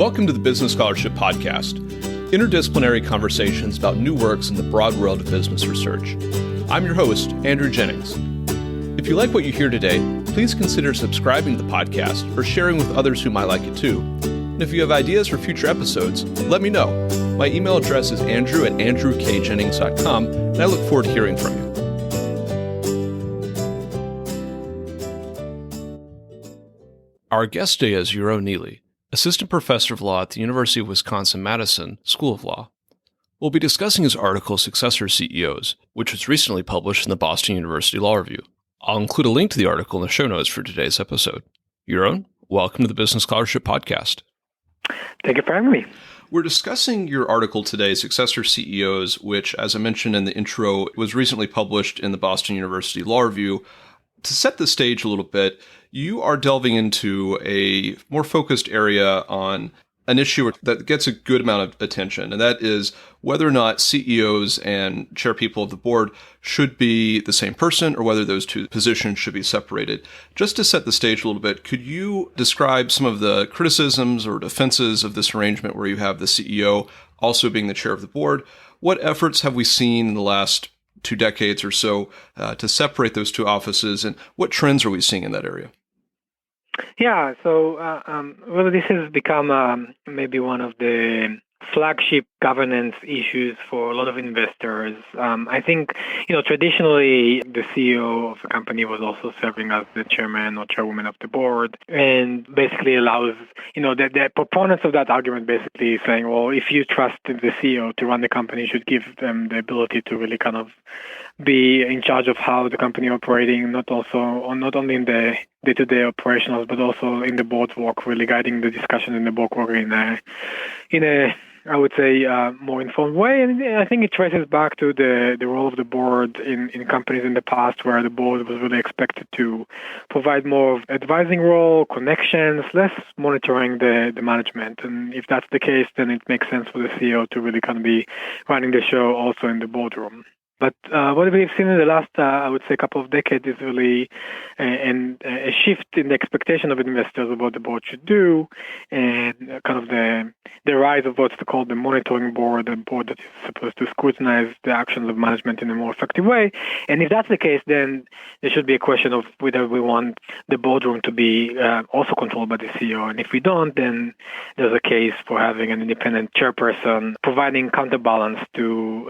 Welcome to the Business Scholarship Podcast, interdisciplinary conversations about new works in the broad world of business research. I'm your host, Andrew Jennings. If you like what you hear today, please consider subscribing to the podcast or sharing with others who might like it too. And if you have ideas for future episodes, let me know. My email address is andrew@andrewkjennings.com, and I look forward to hearing from you. Our guest today is Yaron Nili, Assistant Professor of Law at the University of Wisconsin-Madison School of Law. We'll be discussing his article, Successor CEOs, which was recently published in the Boston University Law Review. I'll include a link to the article in the show notes for today's episode. Yaron, welcome to the Business Scholarship Podcast. Thank you for having me. We're discussing your article today, Successor CEOs, which, as I mentioned in the intro, was recently published in the Boston University Law Review. To set the stage a little bit, you are delving into a more focused area on an issue that gets a good amount of attention, and that is whether or not CEOs and chairpeople of the board should be the same person or whether those two positions should be separated. Just to set the stage a little bit, could you describe some of the criticisms or defenses of this arrangement where you have the CEO also being the chair of the board? What efforts have we seen in the last 2 decades or so to separate those two offices, and what trends are we seeing in that area? Yeah, so really this has become maybe one of the flagship governance issues for a lot of investors. I think, traditionally the CEO of a company was also serving as the chairman or chairwoman of the board, and basically allows, the proponents of that argument basically saying, well, if you trust the CEO to run the company, you should give them the ability to really kind of be in charge of how the company is operating, not only in the day-to-day operationals, but also in the board's work, really guiding the discussion in the board work in a I would say, more informed way. And I think it traces back to the role of the board in companies in the past, where the board was really expected to provide more of advising role, connections, less monitoring the management. And if that's the case, then it makes sense for the CEO to really kind of be running the show also in the boardroom. But what we've seen in the last, I would say, couple of decades is really a shift in the expectation of investors of what the board should do, and kind of the rise of what's called the monitoring board, a board that is supposed to scrutinize the actions of management in a more effective way. And if that's the case, then there should be a question of whether we want the boardroom to be also controlled by the CEO. And if we don't, then there's a case for having an independent chairperson providing counterbalance to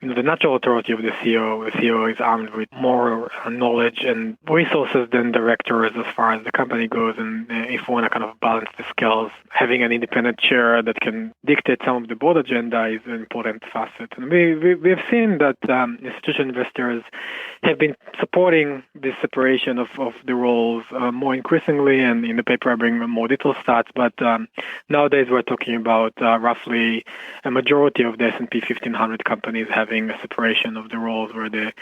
the natural authority of the CEO. The CEO is armed with more knowledge and resources than directors as far as the company goes. And if we want to kind of balance the scales, having an independent chair that can dictate some of the board agenda is an important facet. And we've seen that institutional investors have been supporting this separation of the roles more increasingly. And in the paper, I bring more detailed stats. But nowadays, we're talking about roughly a majority of the S&P 1500 companies having a separation of the roles, where the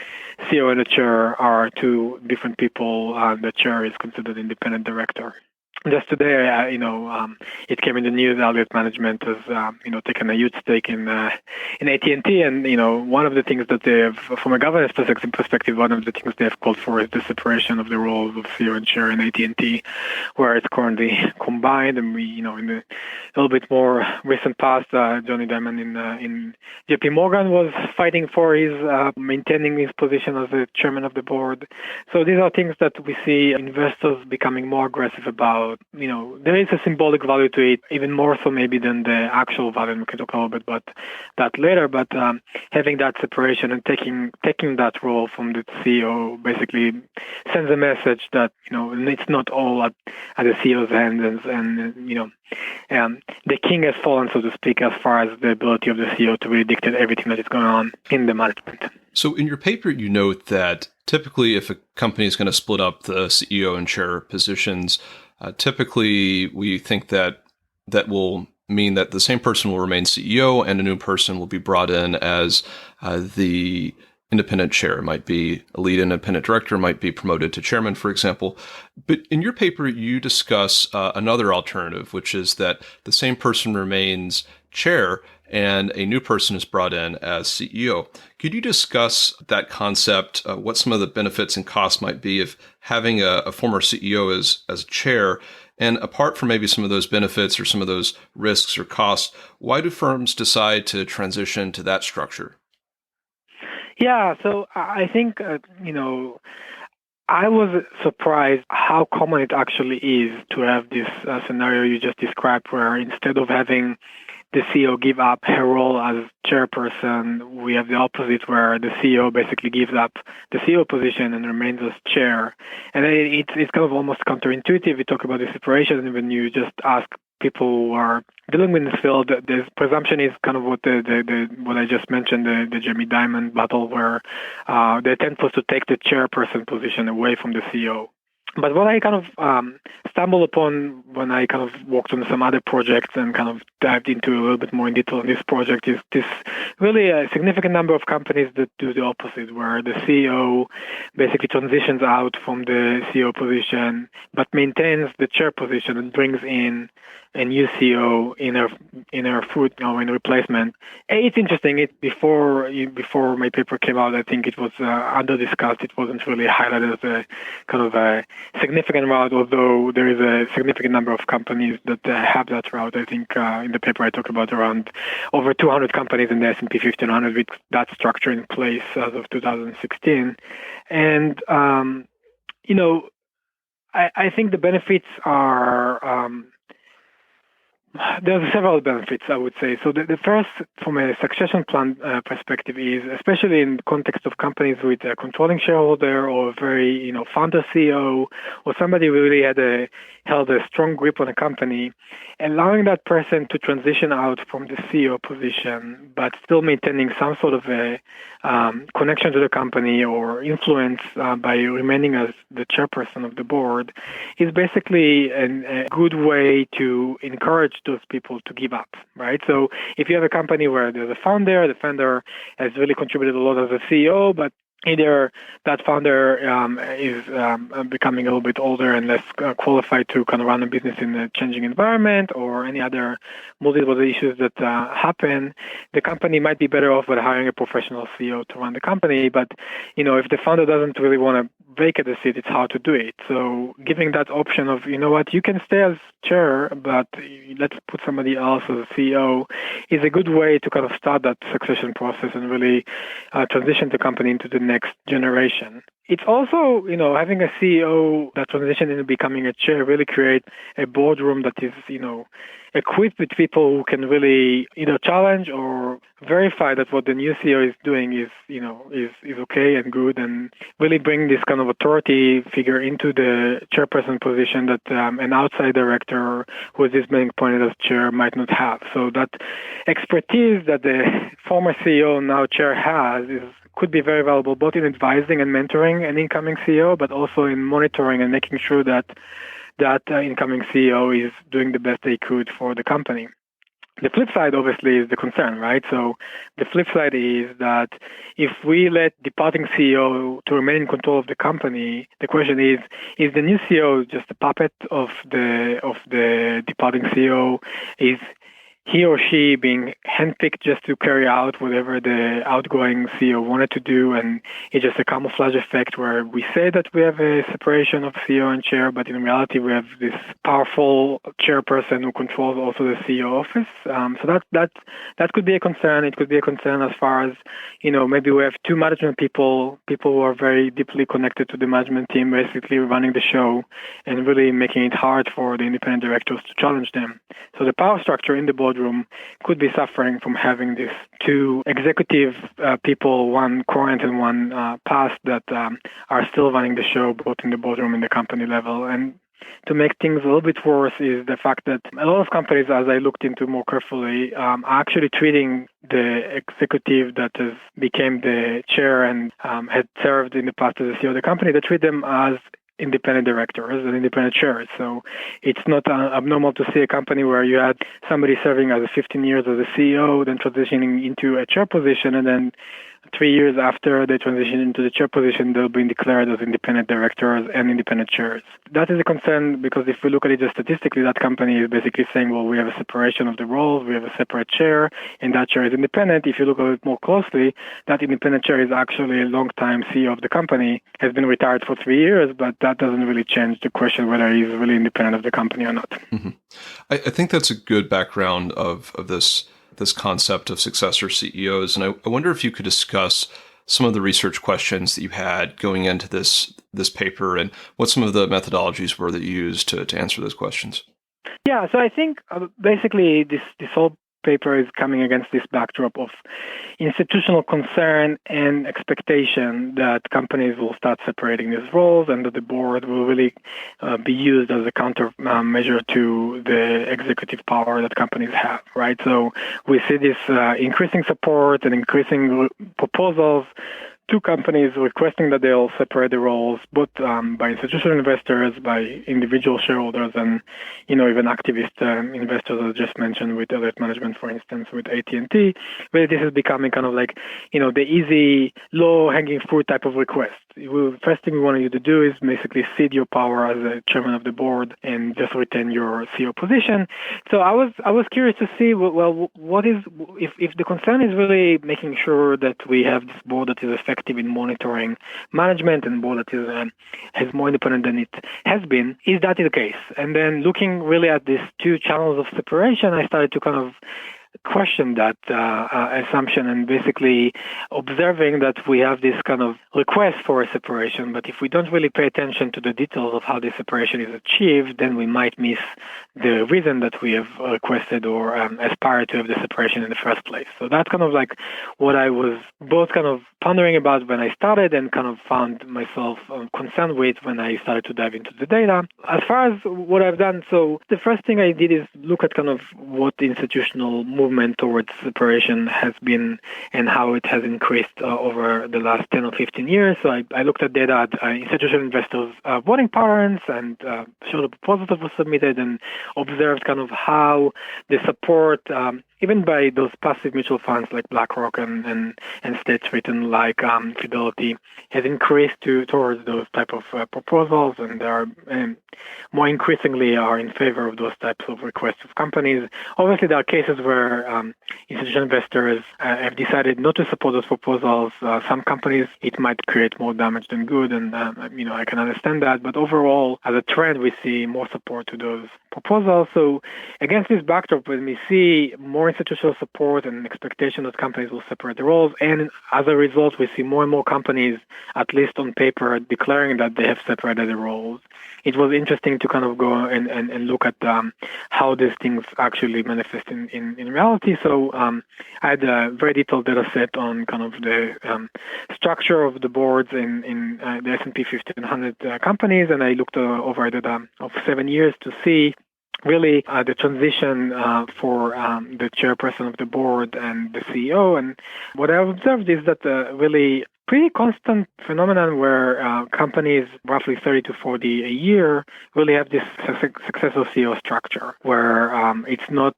CEO and the chair are two different people, and the chair is considered independent director. Just today, it came in the news. Elliott Management has, taken a huge stake in AT&T, and one of the things that they have, from a governance perspective, one of the things they have called for is the separation of the roles of CEO and chair in AT&T, where it's currently combined. And we, in the little bit more recent past, Johnny Dimon in JP Morgan was fighting for his maintaining his position as the chairman of the board. So these are things that we see investors becoming more aggressive about. There is a symbolic value to it, even more so maybe than the actual value. And we can talk a little bit about that later. But having that separation and taking that role from the CEO basically sends a message that it's not all at the CEO's hands, and the king has fallen, so to speak, as far as the ability of the CEO to really dictate everything that is going on in the management. So in your paper, you note that typically if a company is going to split up the CEO and chair positions, typically we think that will mean that the same person will remain CEO and a new person will be brought in as the independent chair. It might be a lead independent director, might be promoted to chairman, for example. But in your paper, you discuss another alternative, which is that the same person remains chair and a new person is brought in as CEO. Could you discuss that concept, what some of the benefits and costs might be of having a former CEO as chair? And apart from maybe some of those benefits or some of those risks or costs, why do firms decide to transition to that structure? Yeah, so I think, I was surprised how common it actually is to have this scenario you just described, where instead of having the CEO give up her role as chairperson, we have the opposite, where the CEO basically gives up the CEO position and remains as chair. And it's kind of almost counterintuitive. We talk about the separation, and when you just ask people who are dealing with this field, the presumption is kind of what what I just mentioned, the Jamie Dimon battle, where the attempt was to take the chairperson position away from the CEO. But what I kind of stumbled upon when I kind of worked on some other projects and kind of dived into a little bit more in detail on this project is this really a significant number of companies that do the opposite, where the CEO basically transitions out from the CEO position but maintains the chair position and brings in a new CEO in her foot, in replacement. It's interesting. Before my paper came out, I think it was under discussed. It wasn't really highlighted as a kind of a significant route, although there is a significant number of companies that have that route. I think in the paper I talk about around over 200 companies in the S&P 1500 with that structure in place as of 2016. And, I think the benefits are... There are several benefits, I would say. So the first, from a succession plan perspective, is especially in the context of companies with a controlling shareholder or a very, founder CEO, or somebody who really held a strong grip on a company, allowing that person to transition out from the CEO position, but still maintaining some sort of a connection to the company or influence by remaining as the chairperson of the board, is basically a good way to encourage those people to give up, right? So if you have a company where there's a founder, the founder has really contributed a lot as a CEO, but either that founder is becoming a little bit older and less qualified to kind of run a business in a changing environment, or any other multiple issues that happen, the company might be better off with hiring a professional CEO to run the company. But, if the founder doesn't really want to vacate the seat, it's hard to do it. So giving that option of, you can stay as chair, but let's put somebody else as a CEO, is a good way to kind of start that succession process and really transition the company into the next generation. It's also, having a CEO that transitioned into becoming a chair really create a boardroom that is, equipped with people who can really either challenge or verify that what the new CEO is doing is okay and good, and really bring this kind of authority figure into the chairperson position that an outside director who is being appointed as chair might not have. So that expertise that the former CEO, now chair, has could be very valuable, both in advising and mentoring an incoming CEO, but also in monitoring and making sure that incoming CEO is doing the best they could for the company. The flip side, obviously, is the concern, right? So the flip side is that if we let departing CEO to remain in control of the company, the question is the new CEO just a puppet of the departing CEO? Is he or she being handpicked just to carry out whatever the outgoing CEO wanted to do, and it's just a camouflage effect where we say that we have a separation of CEO and chair, but in reality we have this powerful chairperson who controls also the CEO office. So that could be a concern. It could be a concern as far as, maybe we have two management people who are very deeply connected to the management team, basically running the show and really making it hard for the independent directors to challenge them. So the power structure in the boardroom could be suffering from having these two executive people, one current and one past, that are still running the show both in the boardroom and the company level. And to make things a little bit worse is the fact that a lot of companies, as I looked into more carefully, are actually treating the executive that has became the chair and had served in the past as the CEO of the company, they treat them as independent directors and independent chairs. So it's not abnormal to see a company where you had somebody serving as 15 years as a CEO, then transitioning into a chair position, and then 3 years after they transition into the chair position, they'll be declared as independent directors and independent chairs. That is a concern because if we look at it just statistically, that company is basically saying, well, we have a separation of the roles, we have a separate chair, and that chair is independent. If you look at it more closely, that independent chair is actually a long-time CEO of the company, has been retired for 3 years, but that doesn't really change the question whether he's really independent of the company or not. Mm-hmm. I think that's a good background of this concept of successor CEOs. And I wonder if you could discuss some of the research questions that you had going into this paper and what some of the methodologies were that you used to answer those questions. Yeah, so I think basically this whole paper is coming against this backdrop of institutional concern and expectation that companies will start separating these roles and that the board will really be used as a countermeasure to the executive power that companies have, right? So we see this increasing support and increasing proposals to companies requesting that they'll separate the roles, both by institutional investors, by individual shareholders, and even activist investors, as I just mentioned, with alert management, for instance, with AT&T. Really, this is becoming kind of like the easy, low-hanging fruit type of request. First thing we want you to do is basically cede your power as a chairman of the board and just retain your CEO position. So I was curious to see, well, what is if the concern is really making sure that we have this board that is effective in monitoring management and board that is more independent than it has been, is that the case? And then looking really at these two channels of separation, I started to kind of question that assumption and basically observing that we have this kind of request for a separation, but if we don't really pay attention to the details of how this separation is achieved, then we might miss the reason that we have requested or aspired to have the separation in the first place. So that's kind of like what I was both kind of pondering about when I started and kind of found myself concerned with when I started to dive into the data. As far as what I've done, so the first thing I did is look at kind of what the institutional movement towards separation has been and how it has increased over the last 10 or 15 years. So I looked at data at institutional investors' voting patterns and showed the proposals that were submitted and observed kind of how the support, even by those passive mutual funds like BlackRock and State Street and like Fidelity, has increased towards those type of proposals, and they are more increasingly are in favor of those types of requests of companies. Obviously, there are cases where institutional investors have decided not to support those proposals. Some companies, it might create more damage than good, and I can understand that. But overall, as a trend, we see more support to those proposals. So against this backdrop, when we see more institutional support and expectation that companies will separate the roles, and as a result, we see more and more companies, at least on paper, declaring that they have separated the roles. It was interesting to kind of go and look at how these things actually manifest in reality. So I had a very detailed data set on kind of the structure of the boards in the S&P 1500 companies, and I looked over a data of 7 years to see really the transition for the chairperson of the board and the CEO. And what I observed is that really pretty constant phenomenon where companies, roughly 30 to 40 a year, really have this successor CEO structure where it's not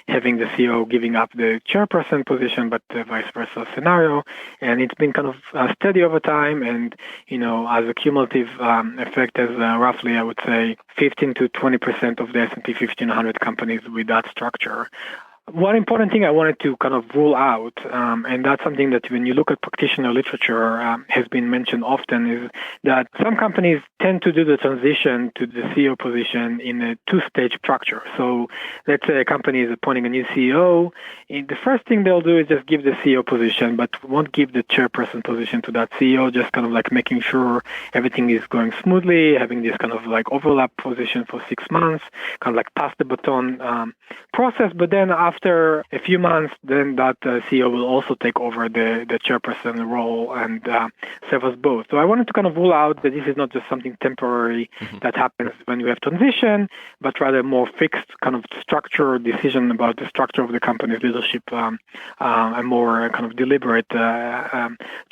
having the CEO giving up the chairperson position, but the vice versa scenario. And it's been kind of steady over time, and as a cumulative effect, as roughly, I would say, 15 to 20% of the S&P 1500 companies with that structure. One important thing I wanted to kind of rule out, and that's something that when you look at practitioner literature has been mentioned often, is that some companies tend to do the transition to the CEO position in a two-stage structure. So let's say a company is appointing a new CEO. The first thing they'll do is just give the CEO position, but won't give the chairperson position to that CEO, just kind of like making sure everything is going smoothly, having this kind of like overlap position for 6 months, kind of like pass the baton process. But then after a few months, then that CEO will also take over the chairperson role and serve as both. So I wanted to kind of rule out that this is not just something temporary that happens when we have transition, but rather more fixed kind of structure decision about the structure of the company's leadership, a more kind of deliberate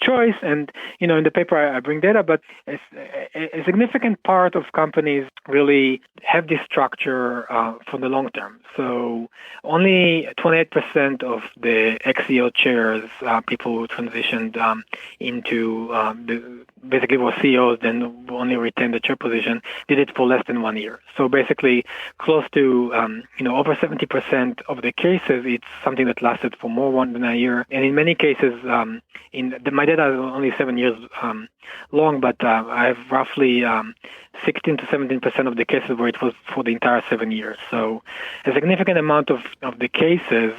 choice. And, in the paper I bring data, but a significant part of companies really have this structure for the long term. So only 28% of the ex-CEO chairs, people who transitioned into basically were CEOs, then only retained the chair position, did it for less than 1 year. So basically, close to over 70% of the cases, it's something that lasted for more than a year, and in many cases, my data is only 7 years long, but I have roughly 16 to 17% of the cases where it was for the entire 7 years. So a significant amount of the cases,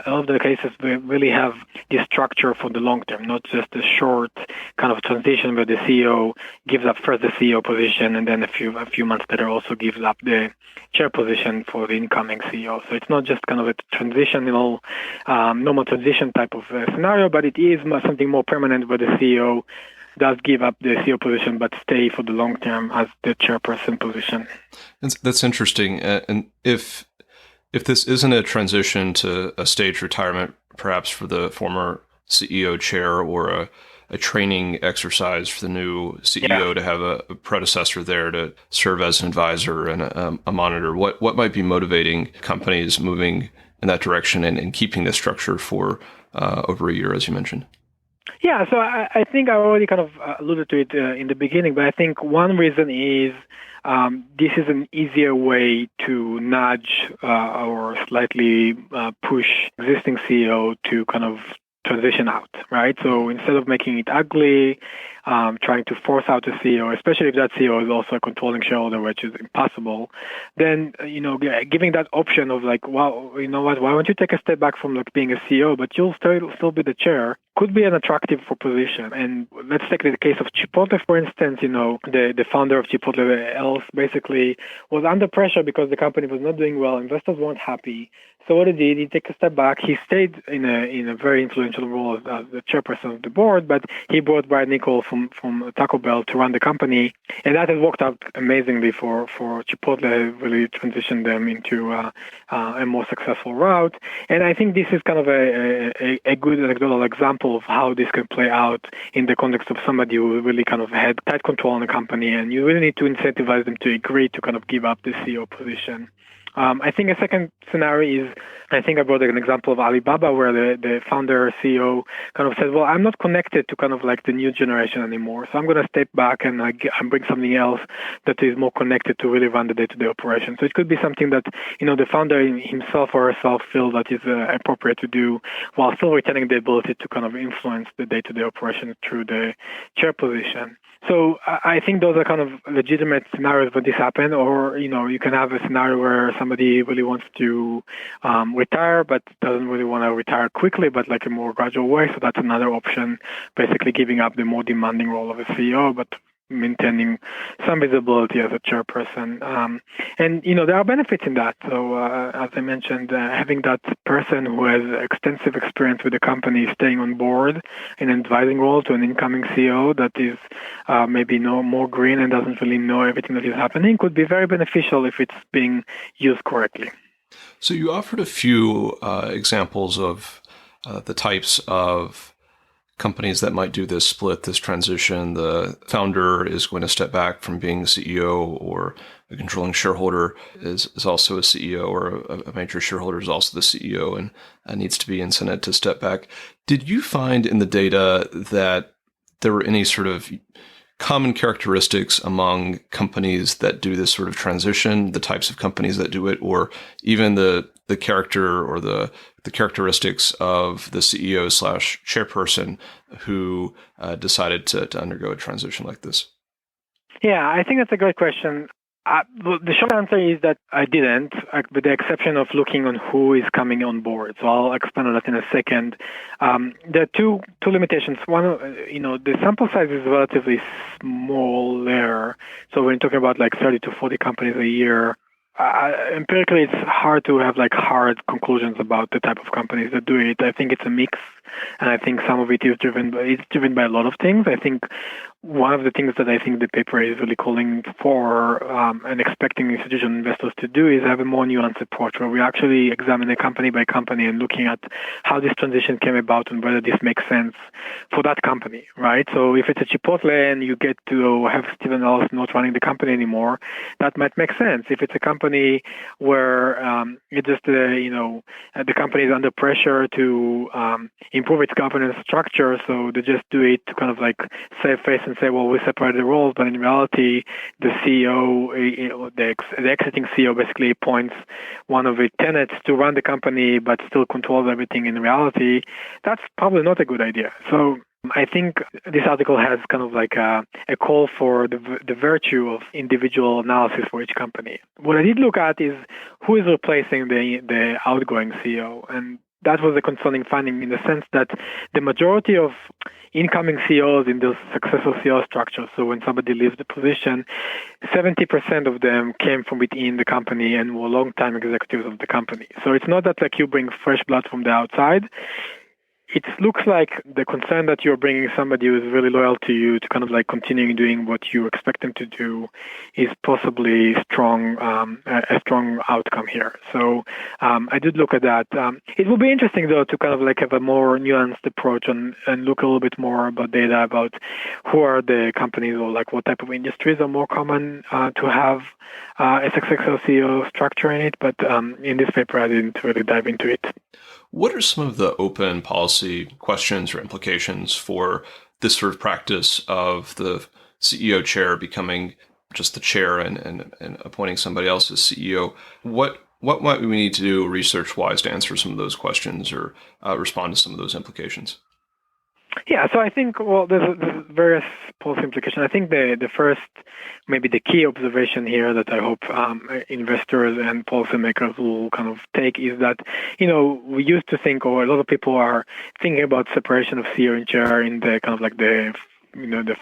all of the cases really have this structure for the long term, not just a short kind of transition where the CEO gives up first the CEO position and then a few months later also gives up the chair position for the incoming CEO. So it's not just kind of a transitional, normal transition type of scenario, but it is something more permanent where the CEO does give up the CEO position but stay for the long term as the chairperson position. That's interesting. And if this isn't a transition to a staged retirement, perhaps for the former CEO chair, or a training exercise for the new CEO to have a predecessor there to serve as an advisor and a monitor, what might be motivating companies moving in that direction and keeping this structure for over a year, as you mentioned? Yeah, so I think I already kind of alluded to it in the beginning, but I think one reason is this is an easier way to nudge or slightly push existing CEO to kind of transition out, right? So instead of making it ugly, trying to force out a CEO, especially if that CEO is also a controlling shareholder, which is impossible, then, giving that option of like, well, you know what, why don't you take a step back from like being a CEO, but you'll still be the chair, could be an attractive proposition. And let's take the case of Chipotle, for instance. The founder of Chipotle else basically was under pressure because the company was not doing well. Investors weren't happy. So what he did, he took a step back. He stayed in a very influential role as the chairperson of the board, but he brought Brian Niccol from Taco Bell to run the company, and that has worked out amazingly for Chipotle. Really transitioned them into a more successful route. And I think this is kind of a good anecdotal example of how this can play out in the context of somebody who really kind of had tight control on the company, and you really need to incentivize them to agree to kind of give up the CEO position. I think a second scenario is, I think I brought an example of Alibaba, where the founder CEO kind of said, well, I'm not connected to kind of like the new generation anymore, so I'm going to step back and bring something else that is more connected to really run the day-to-day operation. So it could be something that, the founder himself or herself feels that is appropriate to do while still retaining the ability to kind of influence the day-to-day operation through the chair position. So I think those are kind of legitimate scenarios where this happen, or, you can have a scenario where somebody really wants to retire, but doesn't really want to retire quickly, but like a more gradual way. So that's another option, basically giving up the more demanding role of a CEO, but maintaining some visibility as a chairperson. And, there are benefits in that. So as I mentioned, having that person who has extensive experience with the company staying on board in an advising role to an incoming CEO that is maybe more green and doesn't really know everything that is happening could be very beneficial if it's being used correctly. So you offered a few examples of the types of companies that might do this split, this transition. The founder is going to step back from being the CEO, or a controlling shareholder is also a CEO, or a major shareholder is also the CEO and needs to be incented to step back. Did you find in the data that there were any sort of common characteristics among companies that do this sort of transition, the types of companies that do it, or even the character or the characteristics of the CEO / chairperson who decided to undergo a transition like this? Yeah, I think that's a great question. The short answer is that I didn't, with the exception of looking on who is coming on board. So I'll expand on that in a second. There are two limitations. One, the sample size is relatively small there. So when you're talking about like 30 to 40 companies a year, empirically, it's hard to have like hard conclusions about the type of companies that do it. I think it's a mix. And I think some of it is driven by a lot of things. I think one of the things that I think the paper is really calling for and expecting institutional investors to do is have a more nuanced approach where we actually examine it company by company and looking at how this transition came about and whether this makes sense for that company, right? So if it's a Chipotle and you get to have Stephen Ellis not running the company anymore, that might make sense. If it's a company where it just, the company is under pressure to improve its governance structure, so they just do it to kind of like save face and say, well, we separate the roles, but in reality, the CEO, the exiting CEO basically appoints one of its tenants to run the company, but still controls everything in reality. That's probably not a good idea. So I think this article has kind of like a call for the virtue of individual analysis for each company. What I did look at is who is replacing the outgoing CEO, and that was a concerning finding in the sense that the majority of incoming CEOs in those successor CEO structures, so when somebody leaves the position, 70% of them came from within the company and were long-time executives of the company. So it's not that like you bring fresh blood from the outside. It looks like the concern that you're bringing somebody who is really loyal to you to kind of like continuing doing what you expect them to do is possibly a strong outcome here. So I did look at that. It will be interesting though to kind of like have a more nuanced approach and look a little bit more about data about who are the companies or like what type of industries are more common to have a successful CEO structure in it. But in this paper, I didn't really dive into it. What are some of the open policy questions or implications for this sort of practice of the CEO chair becoming just the chair and appointing somebody else as CEO? What might we need to do research-wise to answer some of those questions or respond to some of those implications? Yeah, so I think, well, there's various policy implications. I think the first, maybe the key observation here that I hope investors and policymakers will kind of take is that, we used to think, or a lot of people are thinking about separation of CEO and chair in the kind of like the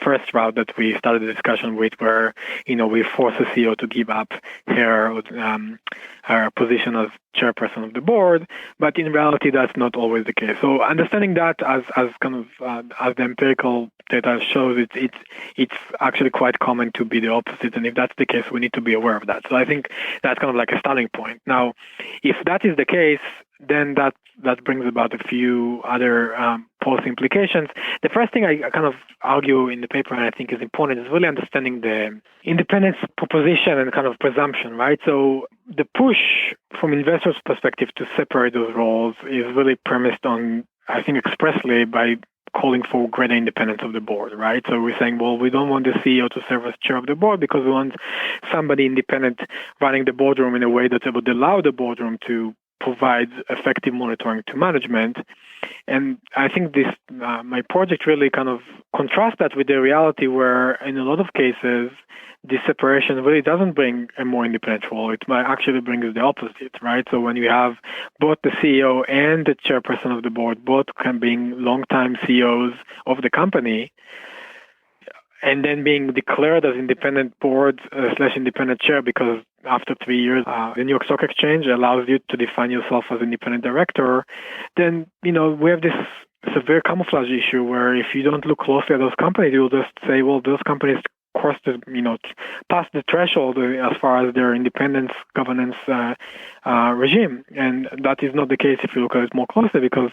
first route that we started the discussion with, where, we force the CEO to give up her position as chairperson of the board, but in reality, that's not always the case. So understanding that as kind of as the empirical data shows, it's actually quite common to be the opposite, and if that's the case, we need to be aware of that. So I think that's kind of like a starting point. Now, if that is the case, then that brings about a few other policy implications. The first thing I kind of argue in the paper, and I think is important, is really understanding the independence proposition and kind of presumption, right? So the push from investors' perspective to separate those roles is really premised on, I think, expressly by calling for greater independence of the board, right? So we're saying, well, we don't want the CEO to serve as chair of the board because we want somebody independent running the boardroom in a way that would allow the boardroom to provide effective monitoring to management. And I think this, my project really kind of contrasts that with the reality where in a lot of cases, this separation really doesn't bring a more independent role. It might actually bring the opposite, right? So when you have both the CEO and the chairperson of the board, both can being longtime CEOs of the company, and then being declared as independent board / independent chair because after 3 years, the New York Stock Exchange allows you to define yourself as independent director, then, we have this severe camouflage issue where if you don't look closely at those companies, you'll just say, well, those companies crossed the, past the threshold as far as their independence governance regime. And that is not the case if you look at it more closely, because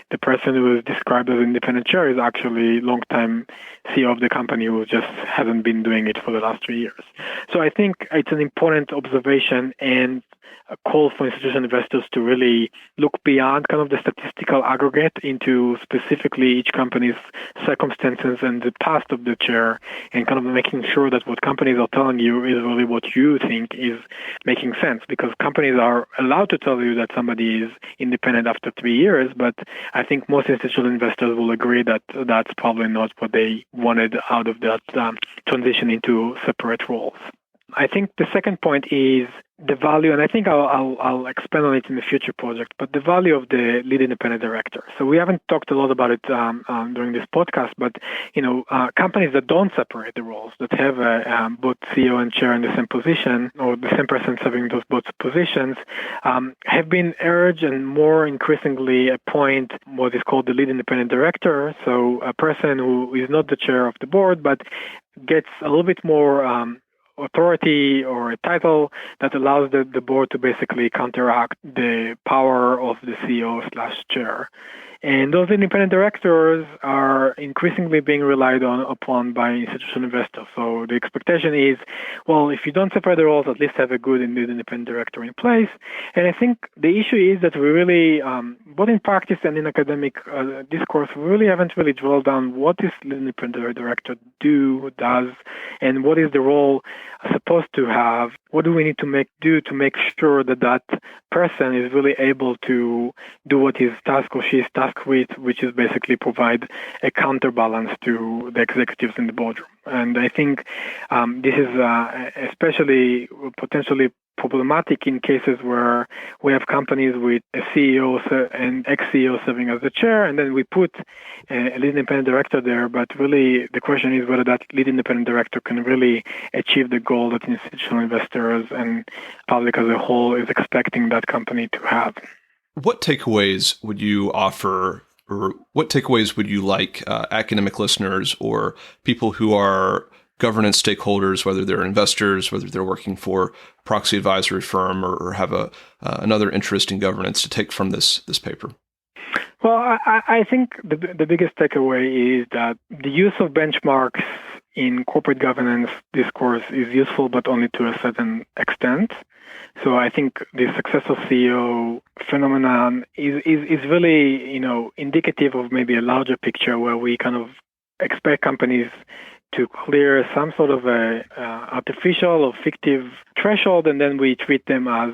the person who is described as independent chair is actually long-time CEO of the company who just hasn't been doing it for the last 3 years. So I think it's an important observation and a call for institutional investors to really look beyond kind of the statistical aggregate into specifically each company's circumstances and the past of the chair, and kind of making sure that what companies are telling you is really what you think is making sense, because companies are allowed to tell you that somebody is independent after 3 years, but I think most institutional investors will agree that that's probably not what they wanted out of that transition into separate roles. I think the second point is the value, and I think I'll expand on it in the future project, but the value of the lead independent director. So we haven't talked a lot about it during this podcast, but companies that don't separate the roles, that have both CEO and chair in the same position, or the same person serving those both positions, have been urged and more increasingly appoint what is called the lead independent director. So a person who is not the chair of the board, but gets a little bit more authority or a title that allows the board to basically counteract the power of the CEO/chair. And those independent directors are increasingly being relied upon by institutional investors. So the expectation is, well, if you don't separate the roles, at least have a good and lead independent director in place. And I think the issue is that we really, both in practice and in academic discourse, we really haven't really drilled down what this lead independent director does, and what is the role supposed to have. What do we need to do to make sure that that person is really able to do what his task or she's tasked with, which is basically provide a counterbalance to the executives in the boardroom. And I think this is especially potentially problematic in cases where we have companies with a CEO and ex-CEO serving as the chair, and then we put a lead independent director there. But really, the question is whether that lead independent director can really achieve the goal that institutional investors and public as a whole is expecting that company to have. What takeaways would you offer, or what takeaways would you like academic listeners or people who are governance stakeholders, whether they're investors, whether they're working for a proxy advisory firm or have another interest in governance, to take from this paper? Well, I think the biggest takeaway is that the use of benchmarks in corporate governance discourse is useful, but only to a certain extent. So I think the Successor CEO phenomenon is really, indicative of maybe a larger picture where we kind of expect companies to clear some sort of a artificial or fictive threshold, and then we treat them as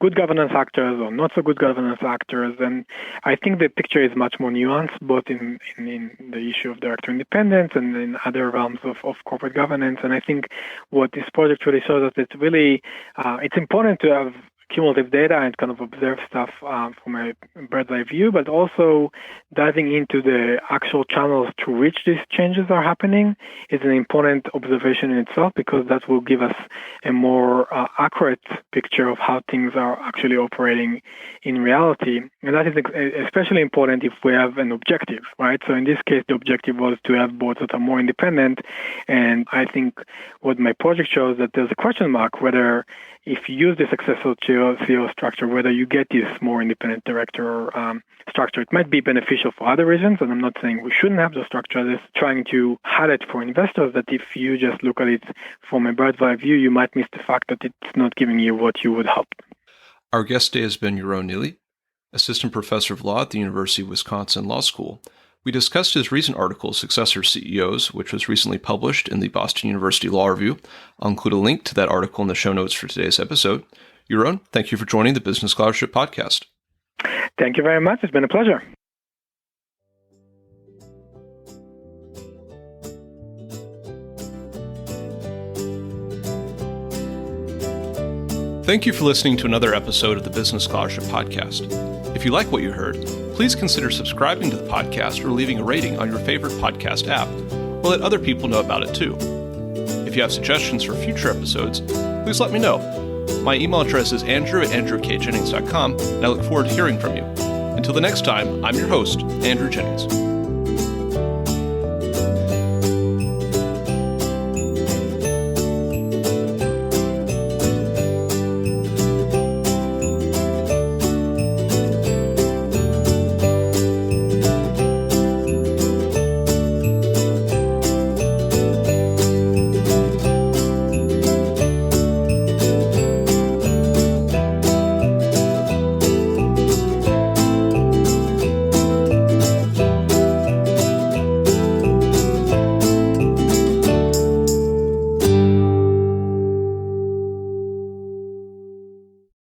good governance actors or not so good governance actors. And I think the picture is much more nuanced, both in the issue of director independence and in other realms of corporate governance. And I think what this project really shows us, it's really, it's important to have cumulative data and kind of observe stuff from a bird's eye view, but also diving into the actual channels through which these changes are happening is an important observation in itself, because that will give us a more accurate picture of how things are actually operating in reality. And that is especially important if we have an objective, right? So in this case, the objective was to have boards that are more independent. And I think what my project shows that there's a question mark whether if you use the Successor CEO structure, whether you get this more independent director structure. It might be beneficial for other reasons, and I'm not saying we shouldn't have the structure. Just trying to highlight for investors that if you just look at it from a bird's eye view, you might miss the fact that it's not giving you what you would hope. Our guest today has been Yaron Nili, Assistant Professor of Law at the University of Wisconsin Law School. We discussed his recent article, Successor CEOs, which was recently published in the Boston University Law Review. I'll include a link to that article in the show notes for today's episode. Yaron, thank you for joining the Business Scholarship Podcast. Thank you very much. It's been a pleasure. Thank you for listening to another episode of the Business Scholarship Podcast. If you like what you heard, please consider subscribing to the podcast or leaving a rating on your favorite podcast app. We'll let other people know about it too. If you have suggestions for future episodes, please let me know. My email address is andrew@andrewkjennings.com, and I look forward to hearing from you. Until the next time, I'm your host, Andrew Jennings.